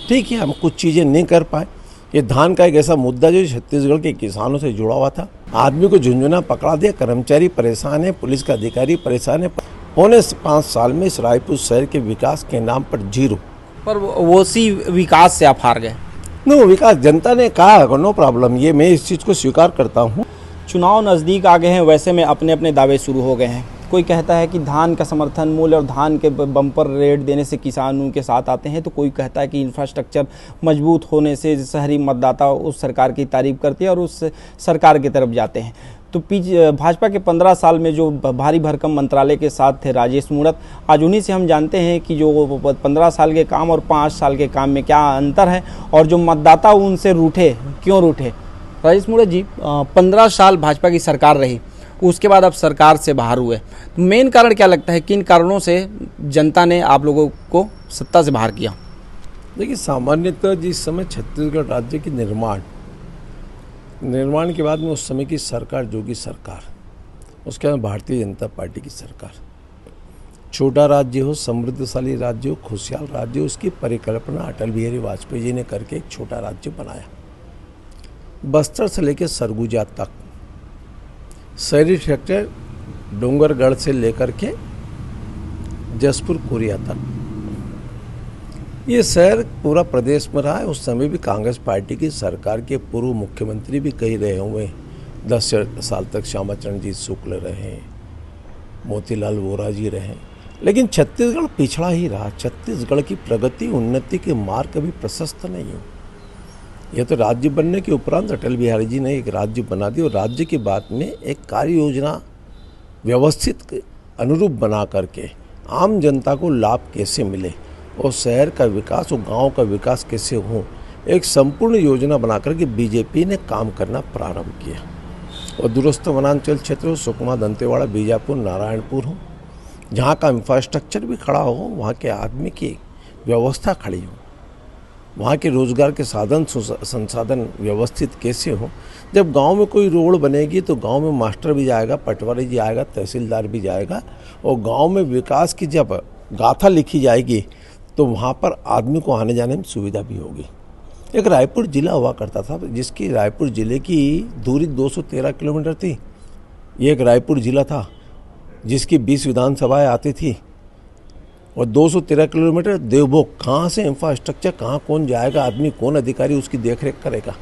ठीक है, हम कुछ चीज़ें नहीं कर पाए। ये धान का एक ऐसा मुद्दा जो छत्तीसगढ़ के किसानों से जुड़ा हुआ था, आदमी को झुंझुना पकड़ा दिया, कर्मचारी परेशान है, पुलिस का अधिकारी परेशान है। पौने 5 साल में इस रायपुर शहर के विकास के नाम पर जीरो। पर वो सी विकास से आप हार गए। नो विकास जनता ने कहा, नो प्रॉब्लम, ये मैं इस चीज़ को स्वीकार करता हूँ। चुनाव नज़दीक आ गए हैं, वैसे में अपने अपने दावे शुरू हो गए हैं। कोई कहता है कि धान का समर्थन मूल्य और धान के बम्पर रेट देने से किसान उनके साथ आते हैं, तो कोई कहता है कि इंफ्रास्ट्रक्चर मजबूत होने से शहरी मतदाता उस सरकार की तारीफ करते हैं और उस सरकार की तरफ जाते हैं। तो भाजपा के 15 साल में जो भारी भरकम मंत्रालय के साथ थे राजेश मूणत, आज उन्हीं से हम जानते हैं कि जो 15 साल के काम और 5 साल के काम में क्या अंतर है और जो मतदाता उनसे रूठे, क्यों रूठे। राजेश मूणत जी, 15 साल भाजपा की सरकार रही, उसके बाद आप सरकार से बाहर हुए, तो मेन कारण क्या लगता है, किन कारणों से जनता ने आप लोगों को सत्ता से बाहर किया। देखिए, सामान्यतः जिस समय छत्तीसगढ़ राज्य की निर्माण के बाद में उस समय की सरकार, जोगी सरकार, उसके बाद भारतीय जनता पार्टी की सरकार, छोटा राज्य हो, समृद्धशाली राज्य हो, खुशहाल राज्य हो, उसकी परिकल्पना अटल बिहारी वाजपेयी जी ने करके एक छोटा राज्य बनाया। बस्तर से लेकर सरगुजा तक शहरी सेक्टर, डोंगरगढ़ से लेकर के जसपुर कोरिया तक, ये शहर पूरा प्रदेश में रहा है। उस समय भी कांग्रेस पार्टी की सरकार के पूर्व मुख्यमंत्री भी कई रहे हुए, 10 साल तक श्यामाचरणजीत शुक्ल रहे, मोतीलाल वोरा जी रहे, लेकिन छत्तीसगढ़ पिछड़ा ही रहा। छत्तीसगढ़ की प्रगति, उन्नति के मार्ग कभी प्रशस्त नहीं हो। यह तो राज्य बनने के उपरांत अटल बिहारी जी ने एक राज्य बना दिया और राज्य की बात में एक कार्य योजना व्यवस्थित अनुरूप बना करके आम जनता को लाभ कैसे मिले और शहर का विकास और गांव का विकास कैसे हो, एक संपूर्ण योजना बना करके बीजेपी ने काम करना प्रारंभ किया। और दूरस्थ वनांचल क्षेत्र हो, सुकमा, दंतेवाड़ा, बीजापुर, नारायणपुर हो, जहाँ का इंफ्रास्ट्रक्चर भी खड़ा हो, वहाँ के आदमी की व्यवस्था खड़ी हो, वहाँ के रोजगार के साधन संसाधन व्यवस्थित कैसे हो। जब गांव में कोई रोड बनेगी तो गांव में मास्टर भी जाएगा, पटवारी जी आएगा, तहसीलदार भी जाएगा, और गांव में विकास की जब गाथा लिखी जाएगी तो वहाँ पर आदमी को आने जाने में सुविधा भी होगी। एक रायपुर जिला हुआ करता था, जिसकी रायपुर जिले की दूरी 213 किलोमीटर थी। ये एक रायपुर जिला था जिसकी 20 विधानसभाएँ आती थी और 213 किलोमीटर देवभोग। कहाँ से इंफ्रास्ट्रक्चर, कहाँ कौन जाएगा, आदमी कौन अधिकारी उसकी देखरेख करेगा।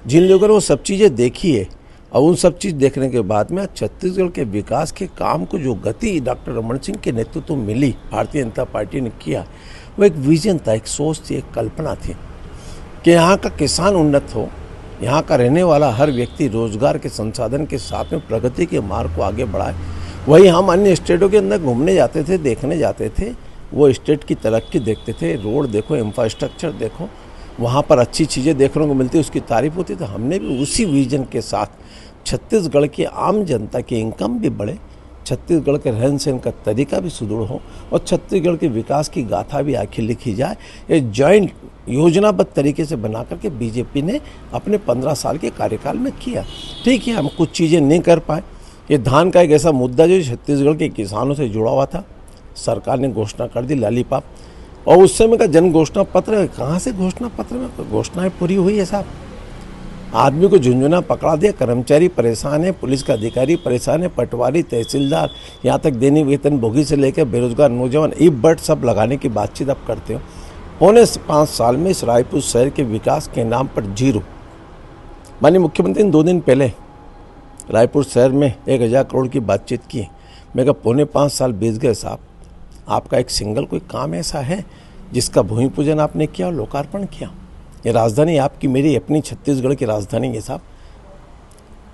जिन लोगों ने वो सब चीज़ें देखी है और उन सब चीज़ देखने के बाद में छत्तीसगढ़ के विकास के काम को जो गति डॉक्टर रमन सिंह के नेतृत्व में मिली, भारतीय जनता पार्टी ने किया, वो एक विजन था, एक सोच थी, एक कल्पना थी कि यहाँ का किसान उन्नत हो, यहाँ का रहने वाला हर व्यक्ति रोजगार के संसाधन के साथ में प्रगति के मार्ग को आगे बढ़ाए। वही हम अन्य स्टेटों के अंदर घूमने जाते थे, देखने जाते थे, वो स्टेट की तरक्की देखते थे, रोड देखो, इंफ्रास्ट्रक्चर देखो, वहाँ पर अच्छी चीज़ें देखने को मिलती, उसकी तारीफ होती। तो हमने भी उसी विजन के साथ छत्तीसगढ़ की आम जनता की इनकम भी बढ़े, छत्तीसगढ़ के रहन सहन का तरीका भी सुदृढ़ हो और छत्तीसगढ़ के विकास की गाथा भी आखिर लिखी जाए, ये जॉइंट योजनाबद्ध तरीके से बना करके बीजेपी ने अपने 15 साल के कार्यकाल में किया। ठीक है, हम कुछ चीज़ें नहीं कर पाए। ये धान का एक ऐसा मुद्दा जो छत्तीसगढ़ के किसानों से जुड़ा हुआ था, सरकार ने घोषणा कर दी लॉलीपॉप, और उस समय का जन घोषणा पत्र, कहाँ से घोषणा पत्र में घोषणाएं पूरी हुई है साहब। आदमी को झुंझुना पकड़ा दिया, कर्मचारी परेशान है, पुलिस का अधिकारी परेशान है, पटवारी, तहसीलदार, यहाँ तक दैनिक वेतन भोगी से लेकर बेरोजगार नौजवान, ई बट सब लगाने की बातचीत आप करते हो। पौने 5 साल में इस रायपुर शहर के विकास के नाम पर जीरो। माननीय मुख्यमंत्री ने 2 दिन पहले रायपुर शहर में 1000 करोड़ की बातचीत की। मैं कहा पौने 5 साल बीत गए साहब, आपका एक सिंगल कोई काम ऐसा है जिसका भूमि पूजन आपने किया और लोकार्पण किया। ये राजधानी आपकी, मेरी अपनी छत्तीसगढ़ की राजधानी है साहब।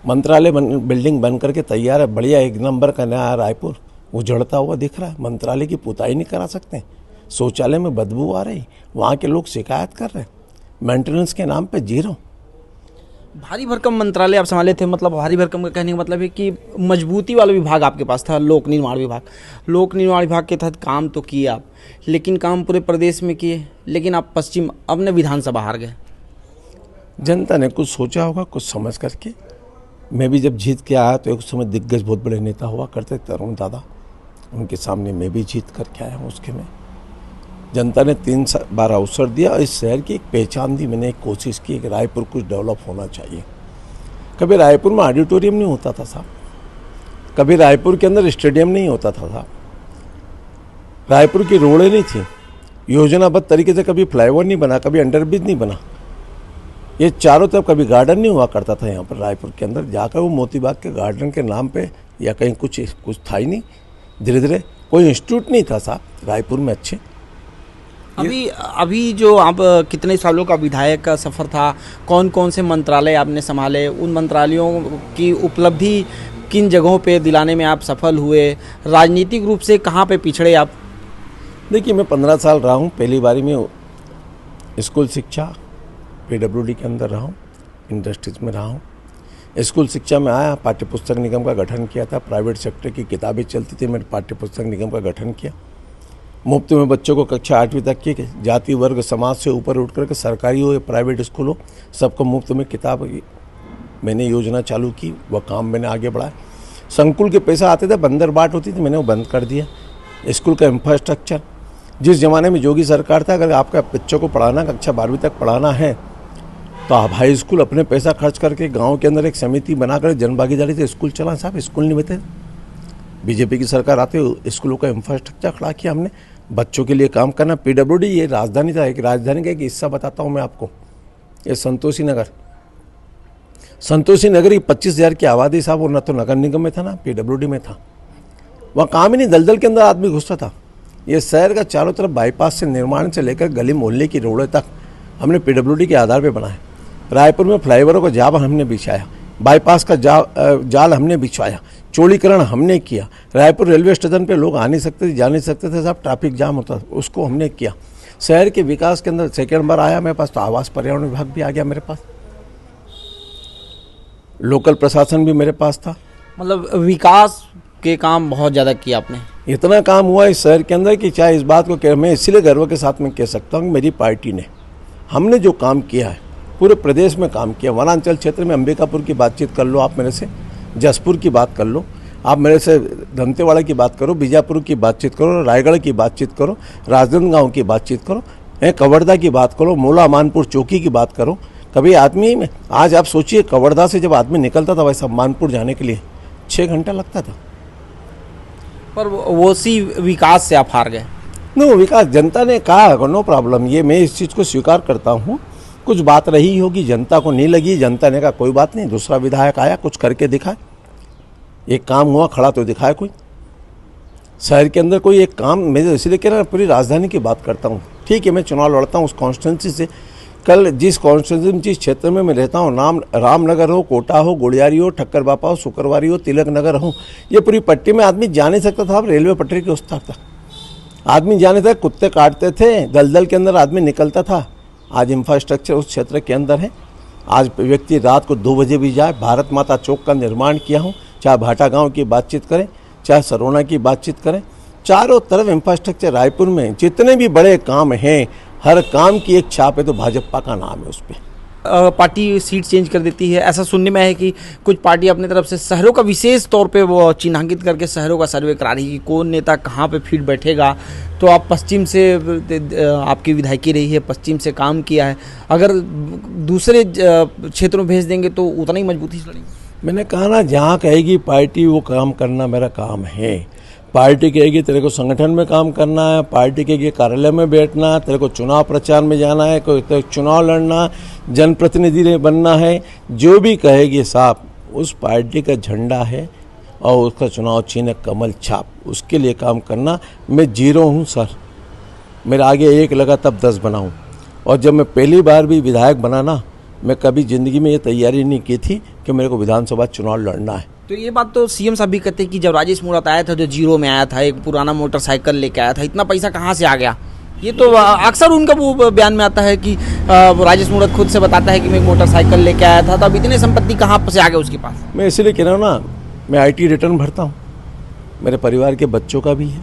मंत्रालय बिल्डिंग बन करके तैयार है, बढ़िया, एक नंबर का नया रायपुर उजड़ता हुआ दिख रहा है। मंत्रालय की पुताई नहीं करा सकते, शौचालय में बदबू आ रही, वहाँ के लोग शिकायत कर रहे हैं, मेंटेनेंस के नाम पे जीरो। भारी भरकम मंत्रालय आप संभाले थे, मतलब भारी भरकम का कहने का मतलब है कि मजबूती वाला विभाग आपके पास था, लोक निर्माण विभाग। लोक निर्माण विभाग के तहत काम तो किए आप, लेकिन काम पूरे प्रदेश में किए, लेकिन आप पश्चिम अपने विधानसभा हार गए। जनता ने कुछ सोचा होगा, कुछ समझ करके। मैं भी जब जीत के आया तो एक समय दिग्गज बहुत बड़े नेता हुआ करते, तरुण दादा, उनके सामने मैं भी जीत करके आया हूँ उसके में। जनता ने 3 बार अवसर दिया और इस शहर की एक पहचान दी। मैंने एक कोशिश की कि रायपुर कुछ डेवलप होना चाहिए। कभी रायपुर में ऑडिटोरियम नहीं होता था साहब, कभी रायपुर के अंदर स्टेडियम नहीं होता था साहब, रायपुर की रोडें नहीं थी, योजनाबद्ध तरीके से कभी फ्लाईओवर नहीं बना, कभी अंडरब्रिज नहीं बना, ये चारों तरफ कभी गार्डन नहीं हुआ करता था यहाँ पर रायपुर के अंदर। जाकर वो मोती बाग के गार्डन के नाम पे या कहीं कुछ था ही नहीं। धीरे धीरे कोई इंस्टीट्यूट नहीं था साहब रायपुर में अच्छे। अभी जो आप कितने सालों का विधायक का सफ़र था, कौन कौन से मंत्रालय आपने संभाले, उन मंत्रालयों की उपलब्धि किन जगहों पे दिलाने में आप सफल हुए, राजनीतिक रूप से कहाँ पे पिछड़े आप? देखिए, मैं 15 साल रहा हूँ। पहली बारी में स्कूल शिक्षा PWD के अंदर रहा हूँ, इंडस्ट्रीज में रहा हूँ। स्कूल शिक्षा में आया, पाठ्य पुस्तक निगम का गठन किया था। प्राइवेट सेक्टर की किताबें चलती थी, मैंने पाठ्य पुस्तक निगम का गठन किया। मुफ्त में बच्चों को कक्षा 8वीं तक की जाति वर्ग समाज से ऊपर उठ करके सरकारी हो या प्राइवेट स्कूल हो, सबको मुफ्त में किताब मैंने योजना चालू की। वह काम मैंने आगे बढ़ाया। संकुल के पैसा आते थे, बंदर बाट होती थी, मैंने वो बंद कर दिया। स्कूल का इंफ्रास्ट्रक्चर, जिस ज़माने में योगी सरकार था, अगर आपका बच्चों को पढ़ाना कक्षा 12वीं तक पढ़ाना है तो आप हाई स्कूल अपने पैसा खर्च करके गांव के अंदर एक समिति बनाकर जन भागीदारी से स्कूल चला साहब। स्कूल नहीं बचे। बीजेपी की सरकार आते हुए स्कूलों का इंफ्रास्ट्रक्चर खड़ा किया हमने, बच्चों के लिए काम करना। PWD ये राजधानी था, एक राजधानी का एक हिस्सा बताता हूँ मैं आपको। ये संतोषी नगर की 25,000 की आबादी साहब, वो न तो नगर निगम में था ना PWD में था। वहाँ काम ही नहीं, दलदल के अंदर आदमी घुसता था। ये शहर का चारों तरफ बाईपास से निर्माण से लेकर गली मोहल्ले की रोडें तक हमने PWD के आधार पर बनाए। रायपुर में फ्लाईओवरों का जाल हमने बिछाया, बाईपास का जाल हमने बिछवाया, चौड़ीकरण हमने किया। रायपुर रेलवे स्टेशन पे लोग आ नहीं सकते थे, जा नहीं सकते थे साहब, ट्रैफिक जाम होता था, उसको हमने किया। शहर के विकास के अंदर सेकेंड बार आया मेरे पास तो आवास पर्यावरण विभाग भी आ गया मेरे पास, लोकल प्रशासन भी मेरे पास था। मतलब विकास के काम बहुत ज़्यादा किया आपने। इतना काम हुआ इस शहर के अंदर कि चाहे इस बात को मैं इसीलिए गर्व के साथ में कह सकता हूँ कि मेरी पार्टी ने, हमने जो काम किया है पूरे प्रदेश में काम किया। वनांचल क्षेत्र में अंबिकापुर की बातचीत कर लो आप मेरे से, जसपुर की बात कर लो आप मेरे से, दंतेवाड़ा की बात करो, बीजापुर की बातचीत करो, रायगढ़ की बातचीत करो, राजनांदगांव की बातचीत करो, कवर्धा की बात करो, मोला मानपुर चौकी की बात करो। कभी आदमी में आज आप सोचिए, कवर्धा से जब आदमी निकलता था वैसा मानपुर जाने के लिए 6 घंटा लगता था। पर वो सी विकास से आप हार गए। नो, विकास जनता ने कहा, नो प्रॉब्लम, ये मैं इस चीज़ को स्वीकार करता हूँ। कुछ बात रही होगी, जनता को नहीं लगी, जनता ने कहा कोई बात नहीं, दूसरा विधायक आया, कुछ करके दिखाए। एक काम हुआ, खड़ा तो दिखाए कोई शहर के अंदर कोई एक काम। मैं इसलिए कह रहा पूरी राजधानी की बात करता हूँ। ठीक है, मैं चुनाव लड़ता हूँ उस कॉन्स्टिट्यूंसी से। कल जिस कॉन्स्टिट्यूंसी जिस क्षेत्र में मैं रहता हूँ, रामनगर हो, कोटा हो, गोड़ियारी हो, ठक्कर बापा हो, शुक्रवारी हो, तिलक नगर हो, ये पूरी पट्टी में आदमी जा नहीं सकता था। अब रेलवे पटरी के उस तक आदमी जाने तक कुत्ते काटते थे, दलदल के अंदर आदमी निकलता था। आज इंफ्रास्ट्रक्चर उस क्षेत्र के अंदर है। आज व्यक्ति रात को 2 बजे भी जाए, भारत माता चौक का निर्माण किया हूँ, चाहे भाटा गांव की बातचीत करें, चाहे सरोना की बातचीत करें, चारों तरफ इंफ्रास्ट्रक्चर। रायपुर में जितने भी बड़े काम हैं, हर काम की एक छाप है तो भाजपा का नाम है उस पर। पार्टी सीट चेंज कर देती है, ऐसा सुनने में है कि कुछ पार्टी अपनी तरफ से शहरों का विशेष तौर पे वो चिन्हांकित करके शहरों का सर्वे करा रही है कि कौन नेता कहाँ पे फिट बैठेगा। तो आप पश्चिम से, आपकी विधायकी रही है, पश्चिम से काम किया है, अगर दूसरे क्षेत्रों में भेज देंगे तो उतना ही मजबूती से लड़ेंगे। मैंने कहा ना, जहाँ कहेगी पार्टी वो काम करना मेरा काम है। पार्टी कहेगी तेरे को संगठन में काम करना है, पार्टी कहेगी कार्यालय में बैठना, तेरे को चुनाव प्रचार में जाना है, कोई चुनाव लड़ना, जनप्रतिनिधि बनना है, जो भी कहेगी साहब उस पार्टी का झंडा है और उसका चुनाव चिन्ह कमल छाप, उसके लिए काम करना। मैं 0 हूँ सर, मेरे आगे 1 लगा तब 10 बनाऊँ। और जब मैं पहली बार भी विधायक बना ना, मैं कभी ज़िंदगी में ये तैयारी नहीं की थी कि मेरे को विधानसभा चुनाव लड़ना है। तो ये बात तो सीएम साहब भी कहते हैं कि जब राजेश मूणत आया था, जो 0 में आया था, एक पुराना मोटरसाइकिल लेके आया था, इतना पैसा कहाँ से आ गया? ये तो अक्सर उनका वो बयान में आता है कि राजेश मूणत खुद से बताता है कि मैं एक मोटरसाइकिल लेके आया था, तो अब इतने संपत्ति कहाँ से आ गए उसके पास? मैं इसीलिए कह रहा हूँ ना, मैं IT रिटर्न भरता हूँ, मेरे परिवार के बच्चों का भी है।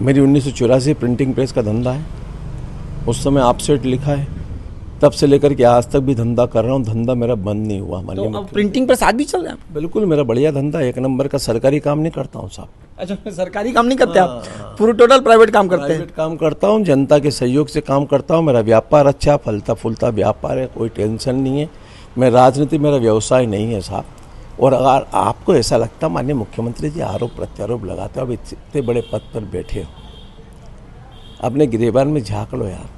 मेरी 1984 प्रिंटिंग प्रेस का धंधा है, उस समय ऑफसेट लिखा है, तब से लेकर के आज तक भी धंधा कर रहा हूँ। धंधा मेरा बंद नहीं हुआ। तो अब प्रिंटिंग प्रेस आज भी चल रहा है? बिल्कुल, मेरा बढ़िया धंधा, 1 नंबर का। सरकारी काम नहीं करता हूँ साहब। अच्छा, सरकारी काम नहीं करते आप, पूरे टोटल प्राइवेट काम करते हैं? प्राइवेट काम करता हूँ, जनता के सहयोग से काम करता हूँ। मेरा व्यापार अच्छा फलता फूलता व्यापार है, कोई टेंशन नहीं है। मैं राजनीति मेरा व्यवसाय नहीं है साहब। और अगर आपको ऐसा लगता माननीय मुख्यमंत्री जी आरोप प्रत्यारोप लगाते हो, अब इतने बड़े पद पर बैठे हो, अपने गिरेबान में झाँक लो यार,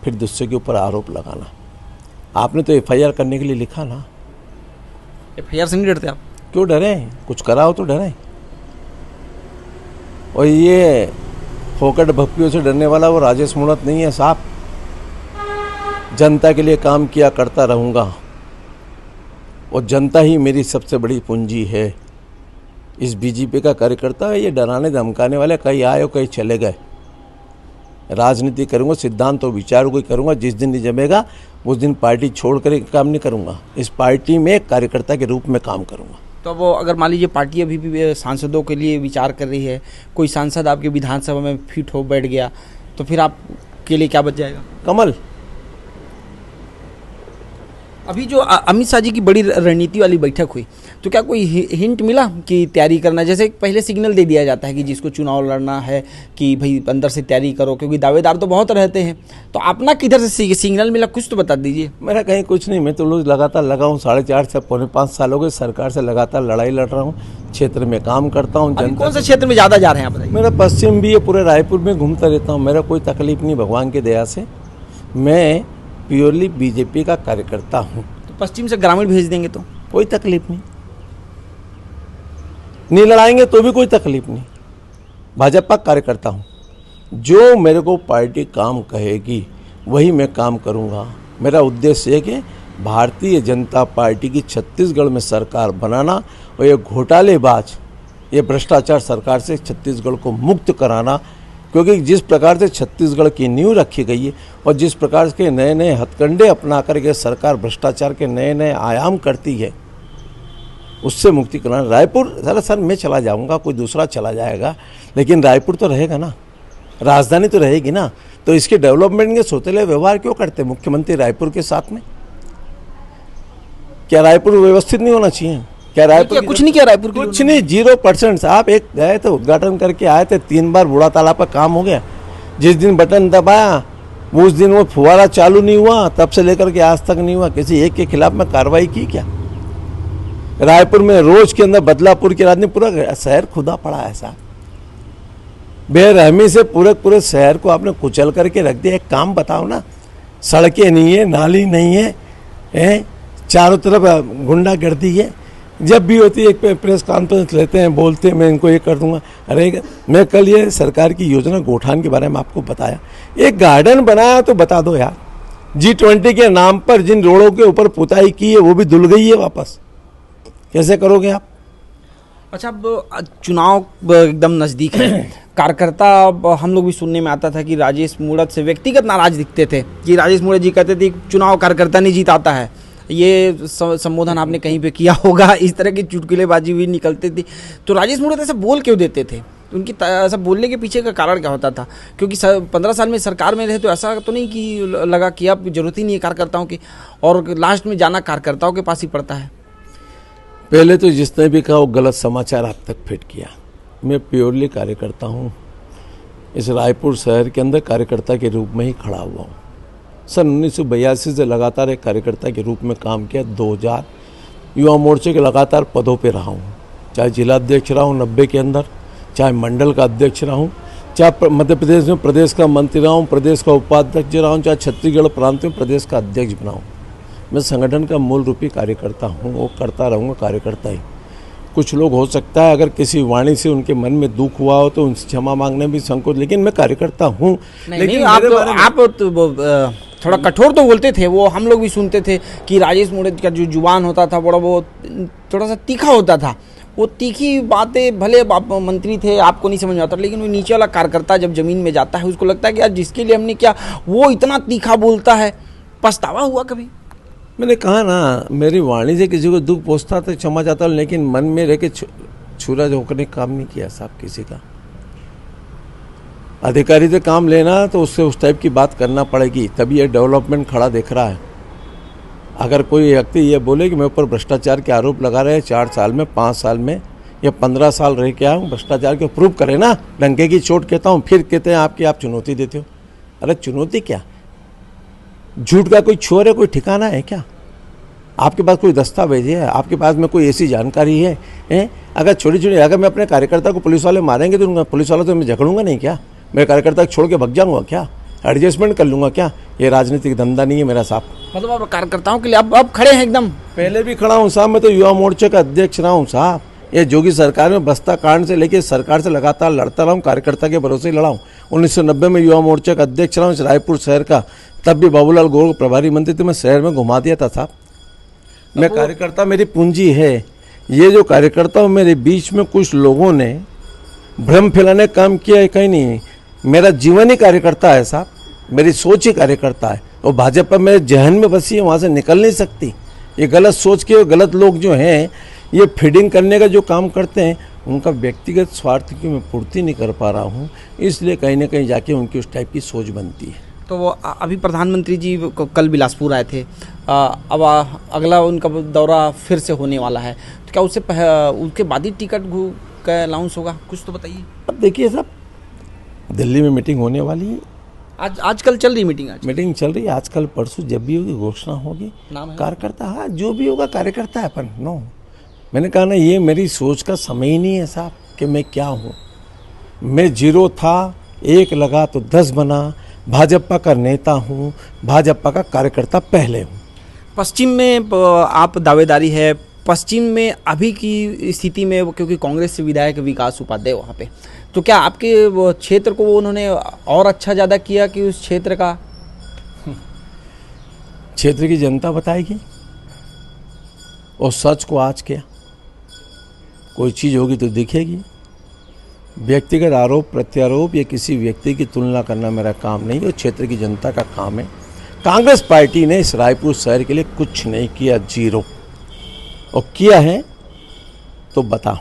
फिर दूसरे के ऊपर आरोप लगाना। आपने तो FIR करने के लिए लिखा ना। FIR से नहीं डरते आप? क्यों डरे? कुछ करा हो तो डरे। और ये फोकट भक्तियों से डरने वाला वो राजेश मूणत नहीं है साहब। जनता के लिए काम किया करता रहूँगा और जनता ही मेरी सबसे बड़ी पूंजी है। इस बीजेपी का कार्यकर्ता है, ये डराने धमकाने वाले कहीं आए हो कहीं चले गए। राजनीति करूँगा, सिद्धांत और विचारों को करूँगा। जिस दिन नहीं जमेगा उस दिन पार्टी छोड़ कर काम नहीं करूँगा। इस पार्टी में एक कार्यकर्ता के रूप में काम करूँगा। तो वो अगर मान लीजिए पार्टी अभी भी सांसदों के लिए विचार कर रही है, कोई सांसद आपके विधानसभा में फिट हो बैठ गया, तो फिर आपके लिए क्या बच जाएगा? कमल। अभी जो अमित शाह जी की बड़ी रणनीति वाली बैठक हुई, तो क्या कोई हिंट मिला कि तैयारी करना, जैसे पहले सिग्नल दे दिया जाता है कि जिसको चुनाव लड़ना है कि भाई अंदर से तैयारी करो, क्योंकि दावेदार तो बहुत रहते हैं, तो अपना किधर से सिग्नल मिला, कुछ तो बता दीजिए। मेरा कहीं कुछ नहीं, मैं तो लोग लगातार लगा हूँ। 4.5 से पौने 5 साल हो गए सरकार से लगातार लड़ाई लड़ रहा हूँ, क्षेत्र में काम करता हूँ। कौन से क्षेत्र में ज़्यादा जा रहे हैं आप बताइए? मेरा पश्चिम भी है, पूरे रायपुर में घूमता रहता हूँ। मेरा कोई तकलीफ नहीं भगवान की दया से। मैं प्योरली बीजेपी का कार्यकर्ता हूँ। पश्चिम से ग्रामीण भेज देंगे तो कोई तकलीफ नहीं लड़ाएंगे तो भी कोई तकलीफ नहीं। भाजपा कार्यकर्ता हूँ, जो मेरे को पार्टी काम कहेगी वही मैं काम करूँगा। मेरा उद्देश्य है कि भारतीय जनता पार्टी की छत्तीसगढ़ में सरकार बनाना और ये घोटालेबाज, ये भ्रष्टाचार सरकार से छत्तीसगढ़ को मुक्त कराना। क्योंकि जिस प्रकार से छत्तीसगढ़ की नींव रखी गई है और जिस प्रकार के नए नए हथकंडे अपना करके सरकार भ्रष्टाचार के नए नए आयाम करती है, उससे मुक्ति कराना। रायपुर सर मैं चला जाऊंगा, कोई दूसरा चला जाएगा, लेकिन रायपुर तो रहेगा ना, राजधानी तो रहेगी ना। तो इसके डेवलपमेंट के सोतेले व्यवहार क्यों करते मुख्यमंत्री रायपुर के साथ में? क्या रायपुर व्यवस्थित नहीं होना चाहिए? क्या रायपुर कुछ नहीं किया? रायपुर कुछ नहीं, 0% साहब। एक गए थे उद्घाटन करके आए थे, 3 बार बूढ़ा तालाब पर काम हो गया। जिस दिन बटन दबाया उस दिन वो फुवारा चालू नहीं हुआ, तब से लेकर के आज तक नहीं हुआ। किसी एक के खिलाफ में कार्रवाई की क्या? रायपुर में रोज के अंदर बदलापुर के रात पूरा शहर खुदा पड़ा है साहब। बेरहमी से पूरे शहर को आपने कुचल करके रख दिया। एक काम बताओ ना, सड़कें नहीं है, नाली नहीं है, चारों तरफ गुंडागर्दी है। जब भी होती है एक प्रेस कॉन्फ्रेंस लेते हैं, बोलते हैं मैं इनको ये कर दूंगा। अरे मैं कल ये सरकार की योजना गोठान के बारे में आपको बताया, एक गार्डन बनाया तो बता दो यार। G20 के नाम पर जिन रोडों के ऊपर पुताई की है वो भी धुल गई है वापस। कैसे करोगे आप? अच्छा, अब चुनाव एकदम नज़दीक है, कार्यकर्ता हम लोग भी सुनने में आता था कि राजेश मूणत से व्यक्तिगत नाराज दिखते थे कि राजेश मूणत जी कहते थे चुनाव कार्यकर्ता नहीं जीताता है। ये संबोधन आपने कहीं पे किया होगा, इस तरह की चुटकुलेबाजी भी निकलती थी। तो राजेश मूणत ऐसा बोल क्यों देते थे? उनकी ऐसा बोलने के पीछे का कारण क्या होता था? क्योंकि 15 साल में सरकार में रहे तो ऐसा तो नहीं कि लगा कि अब जरूरत ही नहीं है कार्यकर्ताओं की, और लास्ट में जाना कार्यकर्ताओं के पास ही पड़ता है। पहले तो जिसने भी कहा वो गलत समाचार आप तक फिट किया। मैं प्योरली कार्यकर्ता हूँ, इस रायपुर शहर के अंदर कार्यकर्ता के रूप में ही खड़ा हुआ हूँ। सन 1982 से लगातार एक कार्यकर्ता के रूप में काम किया। 2000 युवा मोर्चे के लगातार पदों पे रहा हूँ, चाहे जिला अध्यक्ष रहा हूँ 90 के अंदर, चाहे मंडल का अध्यक्ष रहा हूँ, चाहे मध्य प्रदेश में प्रदेश का मंत्री रहा हूँ, प्रदेश का उपाध्यक्ष रहा हूँ, चाहे छत्तीसगढ़ प्रांत में प्रदेश का अध्यक्ष बना हूँ। मैं संगठन का मूल रूपी कार्यकर्ता हूँ, वो करता रहूँगा कार्यकर्ता ही। कुछ लोग हो सकता है अगर किसी वाणी से उनके मन में दुख हुआ हो तो उनसे क्षमा मांगने भी संकोच, लेकिन मैं कार्यकर्ता हूँ। लेकिन आप थोड़ा कठोर तो बोलते थे, वो हम लोग भी सुनते थे कि राजेश मूणत का जो जुबान होता था बड़ा वो थोड़ा सा तीखा होता था। वो तीखी बातें भले आप मंत्री थे आपको नहीं समझ में आता, लेकिन वो नीचे वाला कार्यकर्ता जब जमीन में जाता है उसको लगता है कि यार जिसके लिए हमने क्या वो इतना तीखा बोलता है। पछतावा हुआ कभी? मैंने कहा ना, मेरी वाणी से किसी को दुख पहुँचता तो क्षमा चाहता हूँ, लेकिन मन में रह के छुरा झोंकने काम नहीं किया साहब किसी का। अधिकारी से काम लेना तो उससे उस टाइप की बात करना पड़ेगी, तभी ये डेवलपमेंट खड़ा दिख रहा है। अगर कोई व्यक्ति ये बोले कि मेरे ऊपर भ्रष्टाचार के आरोप लगा रहे हैं 4 साल में 5 साल में ये 15 साल रह के आया हूँ, भ्रष्टाचार को प्रूव करे ना, डंके की चोट कहता हूँ, फिर कहते हैं आपकी आप चुनौती देते हो। अरे चुनौती क्या, झूठ का कोई छोर है, कोई ठिकाना है क्या? आपके पास कोई दस्तावेज है, आपके पास में कोई ऐसी जानकारी है? अगर छोटी छोटी, अगर मैं अपने कार्यकर्ता को पुलिस वाले मारेंगे तो पुलिस वालों से मैं झगड़ूंगा नहीं क्या? मेरे कार्यकर्ता को छोड़ के भग जाऊंगा क्या? एडजस्टमेंट कर लूंगा क्या? ये राजनीतिक धंधा नहीं है मेरा साहब। मतलब आप कार्यकर्ताओं के लिए अब खड़े हैं एकदम? पहले भी खड़ा हूँ साहब, मैं तो युवा मोर्चे का अध्यक्ष रहा हूँ साहब। ये जोगी सरकार में बस्ता कांड से लेके सरकार से लगातार लड़ता रहा हूँ, कार्यकर्ता के भरोसे ही लड़ा हूँ। 1990 में युवा मोर्चे का अध्यक्ष रहा हूँ रायपुर शहर का, तब भी बाबूलाल गौर प्रभारी मंत्री थे, मैं शहर में घुमा दिया था साहब। मैं कार्यकर्ता, मेरी पूंजी है। ये जो कार्यकर्ता मेरे बीच में कुछ लोगों ने भ्रम फैलाने का काम किया है, कहीं नहीं। मेरा जीवन ही कार्यकर्ता है साहब, मेरी सोच ही कार्यकर्ता है। और भाजपा मेरे जहन में बसी है, वहाँ से निकल नहीं सकती। ये गलत सोच के गलत लोग जो हैं, ये फीडिंग करने का जो काम करते हैं, उनका व्यक्तिगत स्वार्थ की मैं पूर्ति नहीं कर पा रहा हूँ, इसलिए कहीं ना कहीं जाके उनकी उस टाइप की सोच बनती है। तो वो अभी प्रधानमंत्री जी कल बिलासपुर आए थे, अब अगला उनका दौरा फिर से होने वाला है, तो क्या उसके बाद ही टिकट का अनाउंस होगा? कुछ तो बताइए। अब देखिए साहब, दिल्ली में मीटिंग होने वाली है, आजकल चल रही मीटिंग चल रही है, आजकल परसों जब भी होगी घोषणा होगी। कार्यकर्ता, हाँ जो भी होगा कार्यकर्ता है अपन। नो, मैंने कहा ना, ये मेरी सोच का समय ही नहीं है साहब कि मैं क्या हूँ। मैं 0 था, 1 लगा तो 10 बना। भाजपा का नेता हूँ, भाजपा का कार्यकर्ता पहले हूँ। पश्चिम में आप दावेदारी है, पश्चिम में अभी की स्थिति में, क्योंकि कांग्रेस से विधायक विकास उपाध्याय वहाँ पे, तो क्या आपके वो क्षेत्र को उन्होंने और अच्छा ज़्यादा किया कि उस क्षेत्र का? क्षेत्र की जनता बताएगी, और सच को आज क्या कोई चीज़ होगी तो दिखेगी। व्यक्तिगत आरोप प्रत्यारोप या किसी व्यक्ति की तुलना करना मेरा काम नहीं है, क्षेत्र की जनता का काम है। कांग्रेस पार्टी ने इस रायपुर शहर के लिए कुछ नहीं किया, 0, और किया है तो बताओ।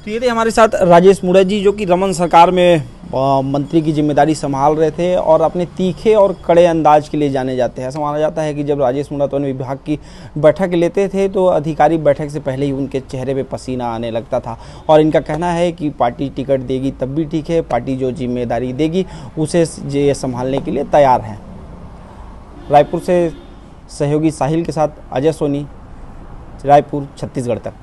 तो ये थे हमारे साथ राजेश मूणत जी, जो कि रमन सरकार में मंत्री की जिम्मेदारी संभाल रहे थे और अपने तीखे और कड़े अंदाज के लिए जाने जाते हैं। ऐसा माना जाता है कि जब राजेश मूणत वन विभाग की बैठक लेते थे तो अधिकारी बैठक से पहले ही उनके चेहरे पे पसीना आने लगता था, और इनका कहना है कि पार्टी टिकट देगी तब भी ठीक है, पार्टी जो जिम्मेदारी देगी उसे ये संभालने के लिए तैयार हैं। रायपुर से सहयोगी साहिल के साथ अजय सोनी, रायपुर, छत्तीसगढ़ तक।